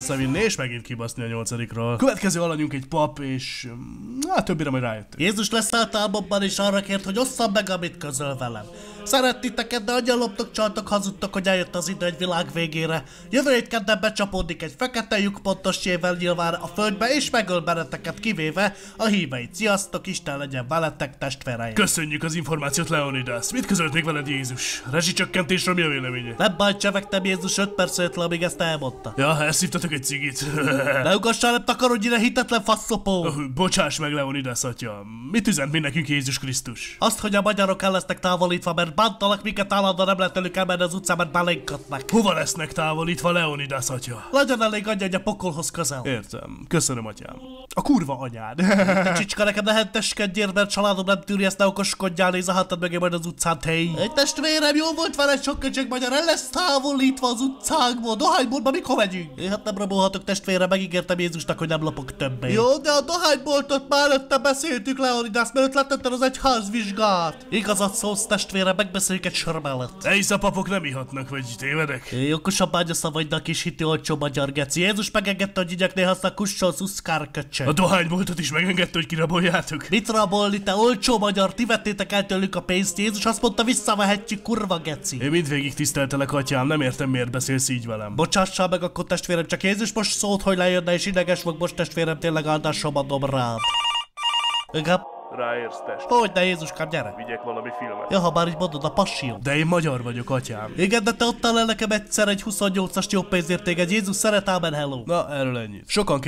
visszavinni és megint kibaszni a 8-ról. Következő alanyunk egy pap, és hát többire majd rájöttünk. Jézus leszállt álmomban és arra kért, hogy osszam meg, amit közöl velem. Szeret titeket, de annyian loptok, csaltok, hazudtok, hogy eljött az idő egy világ végére. Jövő hét kedden becsapódik egy fekete lyuk pontos jével nyilván a földbe, és megöl benneteket kivéve a híveit. Sziasztok, Isten legyen veletek, testvéreim! Köszönjük az információt, Leonidas. Mit közölt még veled Jézus? Rezsicsökkentésről mi a véleménye? Nem baj, csevegtem Jézus 5 percet le, amíg ezt elmondta. Ja, elszívtatok egy cigit. Ne ugassál, nem takarodj, hitetlen faszopó! Bocsáss meg, Leonidas atya. Mit üzent mi nekünk Jézus Krisztus? Azt, hogy a magyarok el lesznek távolítva, mert bántalak minket állandóan, nem lehet velük elmenni az utcán, mert belénkatnak. Hova lesznek távolítva, Leonidas atya? Legyen elég annyi, hogy a pokolhoz közel. Értem. Köszönöm, atyám. A kurva anyád. Csicska, nekem ne henteskedjél, mert családom nem tűri, ezt ne okoskodjál, nézz a hátad mögé majd az utcán, tény. Egy testvérem, jó volt vele, sok köcsög magyar, el lesz távolítva az utcánkból. Dohányboltba mikor megyünk? Én hát nem rabolhatok, testvére, megígértem Jézusnak, hogy nem lopok többé. Jó, de a dohányboltot már előtte beszéltük, Leonidas, mert letetted az egyházvizsgát. Igazat szólsz, testvére, megbeszéljük egy sor mellett. Eisz a papok nem ihatnak, vagy tévedek? Okosabb ágy a szavaidnak is hiti olcsó magyar geci. Jézus megengedte, hogy igyek néha azt a kussolsz uszkárköcsög. A dohányboltot is megengedte, hogy kiraboljátok? Mit rabolni, te olcsó magyar? Ti vettétek el tőlük a pénzt. Jézus azt mondta, visszavehetjük, kurva geci. Én mindvégig tiszteltelek, atyám, nem értem, miért beszélsz így velem. Bocsássál meg akkor, testvérem, csak Jézus most szólt, hogy lejönne, és ideges vagy, most testvérem, tényleg áldásom adom rád. Igen? Ráérsz, test. Hogyne, Jézuskám, gyere. Vigyek valami filmet. Ja, ha már így mondod, a passió. De én magyar vagyok, atyám. Igen, de te adtál el nekem egyszer egy 28-as jó pénzért téged. Jézus szeret, ámen, hello. Na, erről ennyit. Sokan